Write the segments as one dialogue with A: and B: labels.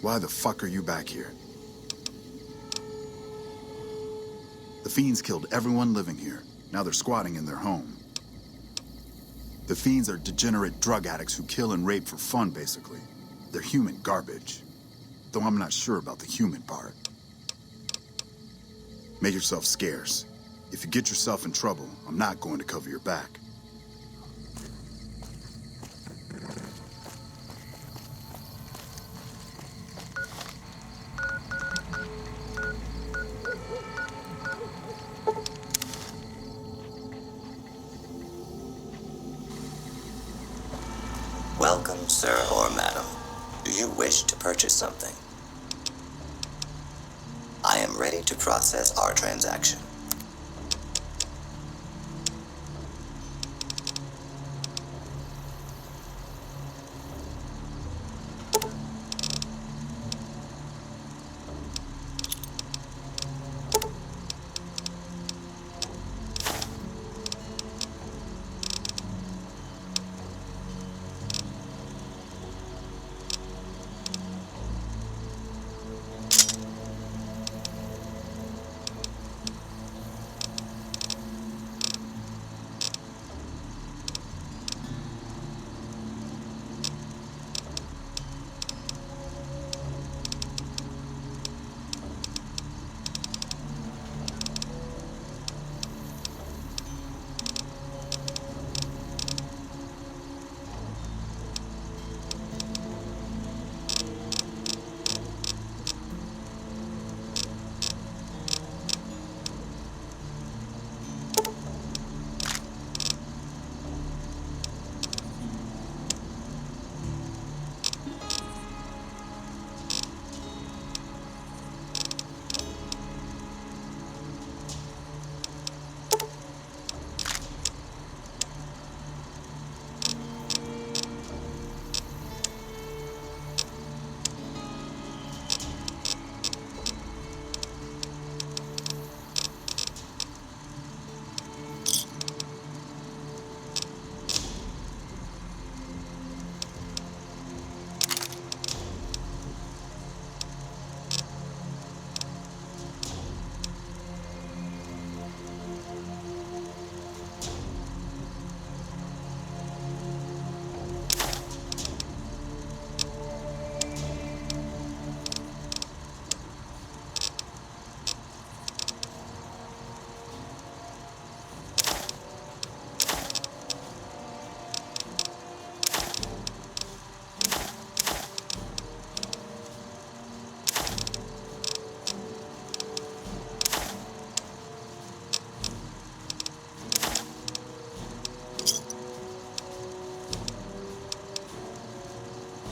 A: Why the fuck are you back here? The Fiends killed everyone living here. Now they're squatting in their home. The Fiends are degenerate drug addicts who kill and rape for fun, basically. They're human garbage. Though I'm not sure about the human part. Make yourself scarce. If you get yourself in trouble, I'm not going to cover your back.
B: Welcome, sir or madam. Do you wish to purchase something? I am ready to process our transaction.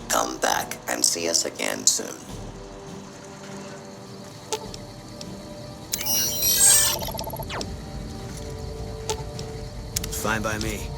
B: Come back and see us again soon.
C: Fine by me.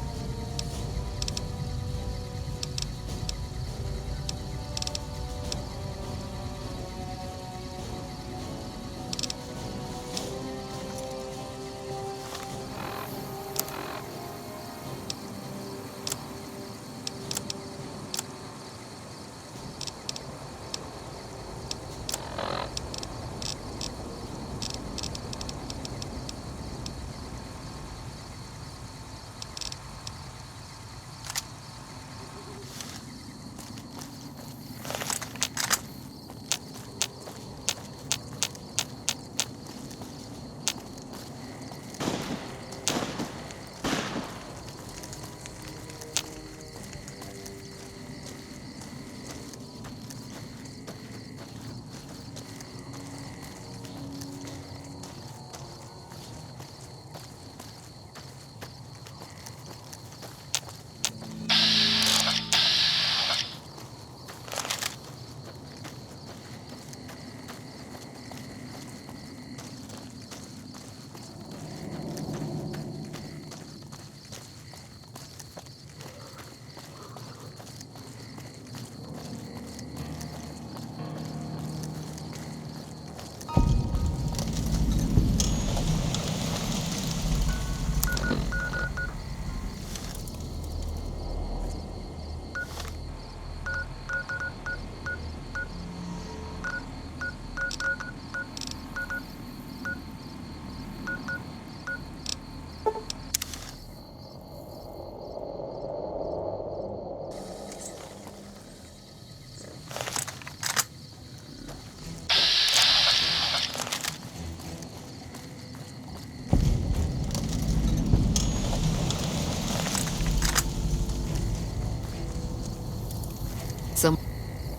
C: Some.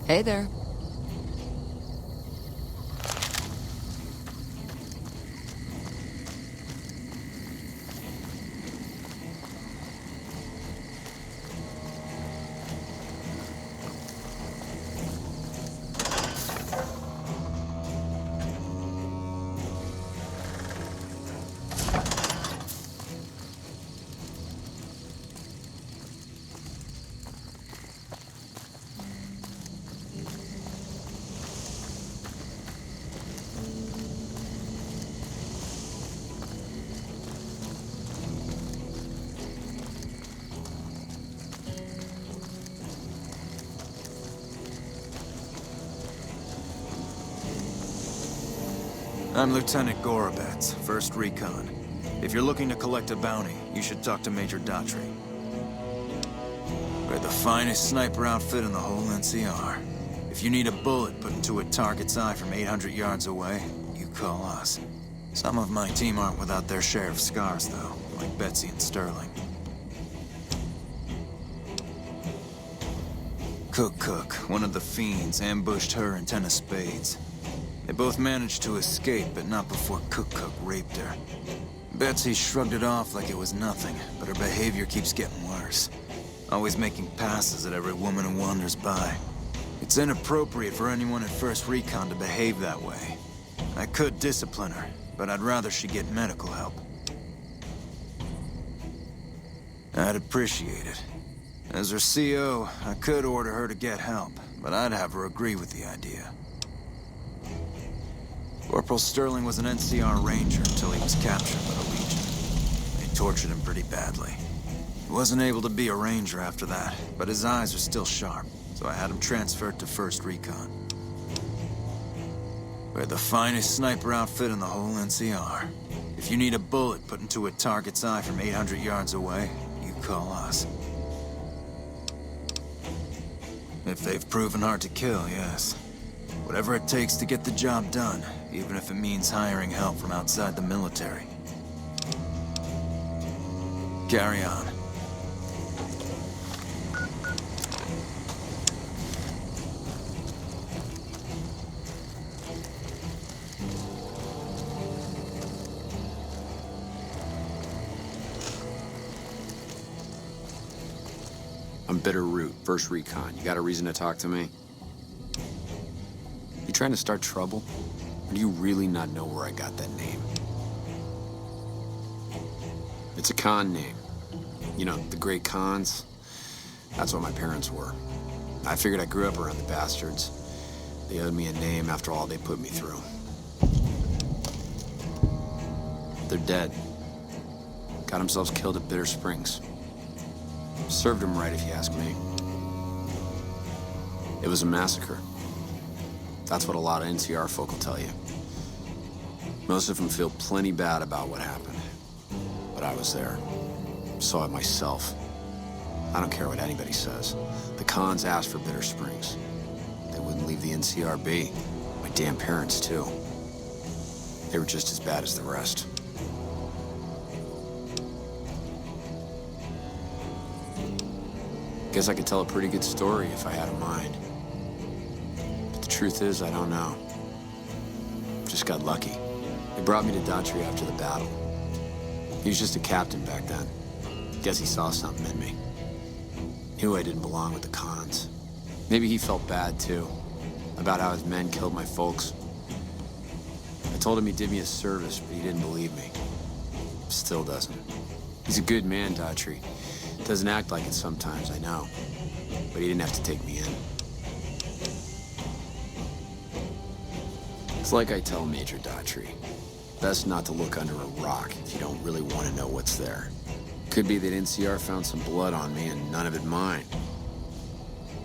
C: Hey there.
D: I'm Lieutenant Gorobets, 1st Recon. If you're looking to collect a bounty, you should talk to Major Daughtry. We're the finest sniper outfit in the whole NCR. If you need a bullet put into a target's eye from 800 yards away, you call us. Some of my team aren't without their share of scars, though, like Betsy and Sterling. Cook, one of the fiends, ambushed her and 10 of spades. They both managed to escape, but not before Cook raped her. Betsy shrugged it off like it was nothing, but her behavior keeps getting worse. Always making passes at every woman who wanders by. It's inappropriate for anyone at 1st Recon to behave that way. I could discipline her, but I'd rather she get medical help. I'd appreciate it. As her CO, I could order her to get help, but I'd have her agree with the idea. Corporal Sterling was an NCR Ranger until he was captured by the Legion. They tortured him pretty badly. He wasn't able to be a Ranger after that, but his eyes are still sharp, so I had him transferred to 1st Recon. We're the finest sniper outfit in the whole NCR. If you need a bullet put into a target's eye from 800 yards away, you call us. If they've proven hard to kill, yes. Whatever it takes to get the job done, even if it means hiring help from outside the military. Carry on.
E: I'm Bitterroot, 1st Recon. You got a reason to talk to me? You trying to start trouble? Or do you really not know where I got that name? It's a Khan name. You know, the Great Khans. That's what my parents were. I figured I grew up around the bastards. They owed me a name after all they put me through. They're dead. Got themselves killed at Bitter Springs. Served them right, if you ask me. It was a massacre. That's what a lot of NCR folk will tell you. Most of them feel plenty bad about what happened. But I was there. Saw it myself. I don't care what anybody says. The Khans asked for Bitter Springs. They wouldn't leave the NCR be. My damn parents, too. They were just as bad as the rest. Guess I could tell a pretty good story if I had a mind. But the truth is, I don't know. Just got lucky. They brought me to Daughtry after the battle. He was just a captain back then. Guess he saw something in me. Knew I didn't belong with the Khans. Maybe he felt bad, too, about how his men killed my folks. I told him he did me a service, but he didn't believe me. Still doesn't. He's a good man, Daughtry. Doesn't act like it sometimes, I know. But he didn't have to take me in. It's like I tell Major Daughtry. Best not to look under a rock if you don't really want to know what's there. Could be that NCR found some blood on me and none of it mine.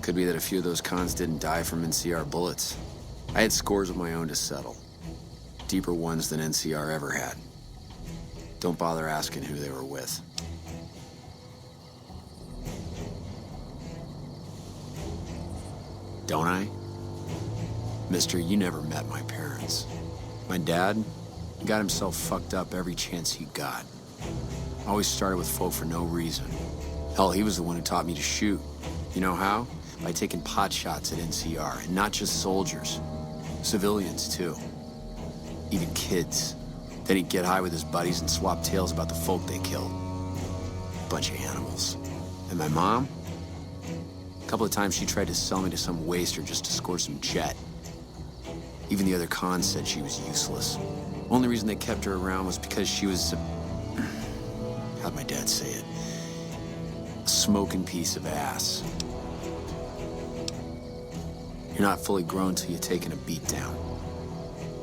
E: Could be that a few of those Khans didn't die from NCR bullets. I had scores of my own to settle. Deeper ones than NCR ever had. Don't bother asking who they were with. Don't I? Mister, you never met my parents. My dad got himself fucked up every chance he got. Always started with folk for no reason. Hell, he was the one who taught me to shoot. You know how? by taking pot shots at NCR, and not just soldiers. Civilians, too. Even kids. Then he'd get high with his buddies and swap tales about the folk they killed. Bunch of animals. And my mom? A couple of times she tried to sell me to some waster just to score some jet. Even the other cons said she was useless. Only reason they kept her around was because she was how'd my dad say it? A smoking piece of ass. You're not fully grown till you're taking a beat down.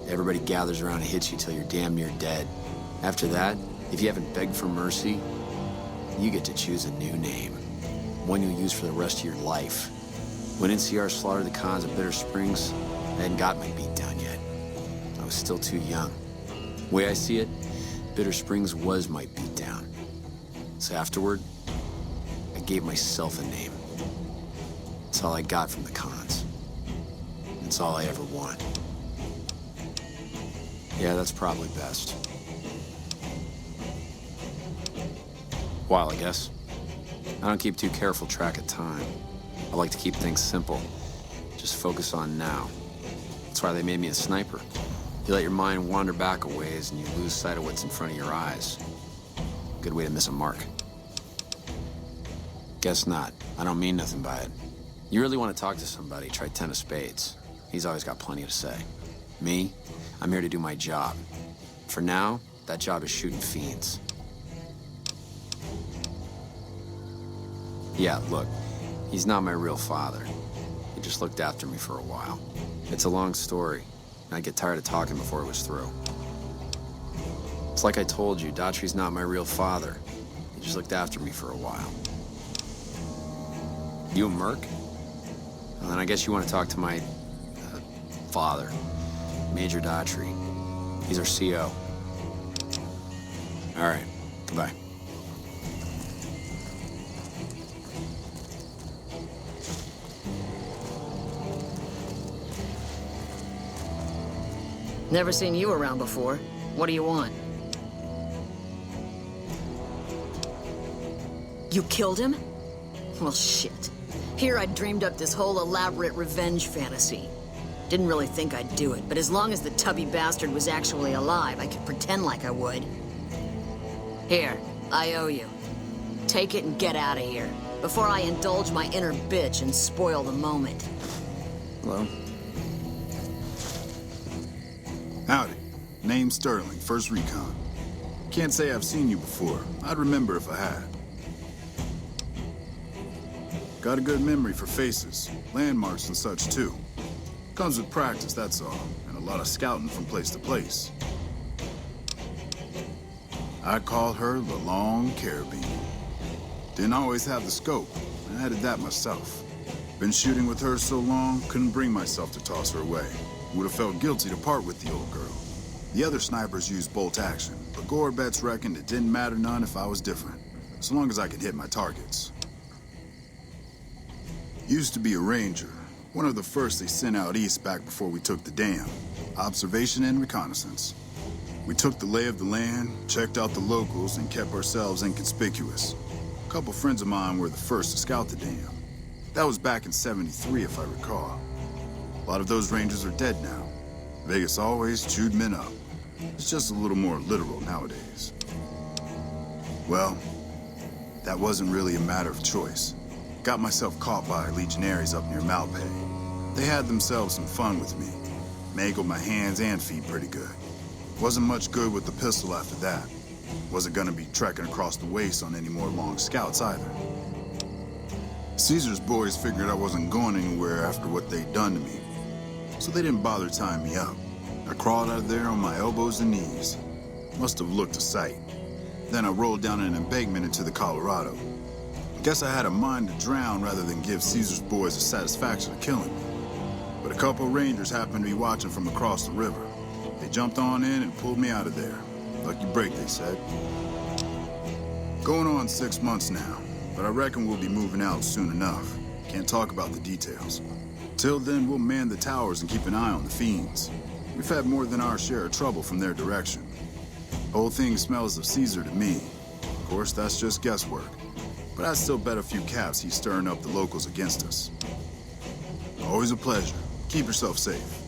E: Everybody gathers around and hits you till you're damn near dead. After that, if you haven't begged for mercy, you get to choose a new name. One you'll use for the rest of your life. When NCR slaughtered the cons at Bitter Springs, I hadn't got my beat down yet. I was still too young. The way I see it, Bitter Springs was my beat down. So afterward, I gave myself a name. It's all I got from the cons. It's all I ever want. Yeah, that's probably best. While, I guess. I don't keep too careful track of time. I like to keep things simple. Just focus on now. That's why they made me a sniper. You let your mind wander back a ways and you lose sight of what's in front of your eyes. Good way to miss a mark. Guess not. I don't mean nothing by it. You really want to talk to somebody, try 10 of spades. He's always got plenty to say. Me, I'm here to do my job. For now, that job is shooting fiends. Yeah, look, he's not my real father. He just looked after me for a while. It's a long story, and I'd get tired of talking before it was through. It's like I told you, Daughtry's not my real father. He just looked after me for a while. You a merc? Well, then I guess you want to talk to my father, Major Daughtry. He's our CO. All right, goodbye.
C: Never seen you around before. What do you want? You killed him? Well, shit. Here I dreamed up this whole elaborate revenge fantasy. Didn't really think I'd do it, but as long as the tubby bastard was actually alive, I could pretend like I would. Here, I owe you. Take it and get out of here, before I indulge my inner bitch and spoil the moment.
D: Hello?
A: Howdy. Name's Sterling, 1st Recon. Can't say I've seen you before. I'd remember if I had. Got a good memory for faces, landmarks and such too. Comes with practice, that's all, and a lot of scouting from place to place. I call her the Long Carabine. Didn't always have the scope. I added that myself. Been shooting with her so long, couldn't bring myself to toss her away. Would have felt guilty to part with the old girl. The other snipers used bolt action, but Gorbets reckoned it didn't matter none if I was different, so long as I could hit my targets. Used to be a ranger, one of the first they sent out east back before we took the dam. Observation and reconnaissance. We took the lay of the land, checked out the locals, and kept ourselves inconspicuous. A couple friends of mine were the first to scout the dam. That was back in '73, if I recall. A lot of those rangers are dead now. Vegas always chewed men up. It's just a little more literal nowadays. Well, that wasn't really a matter of choice. Got myself caught by legionaries up near Malpay. They had themselves some fun with me. Mangled my hands and feet pretty good. Wasn't much good with the pistol after that. Wasn't gonna be trekking across the waste on any more long scouts either. Caesar's boys figured I wasn't going anywhere after what they'd done to me, so they didn't bother tying me up. I crawled out of there on my elbows and knees. Must have looked a sight. Then I rolled down an embankment into the Colorado. Guess I had a mind to drown rather than give Caesar's boys the satisfaction of killing me. But a couple rangers happened to be watching from across the river. They jumped on in and pulled me out of there. Lucky break, they said. Going on 6 months now, but I reckon we'll be moving out soon enough. Can't talk about the details. Till then, we'll man the towers and keep an eye on the fiends. We've had more than our share of trouble from their direction. Whole thing smells of Caesar to me. Of course, that's just guesswork. But I'd still bet a few caps he's stirring up the locals against us. Always a pleasure. Keep yourself safe.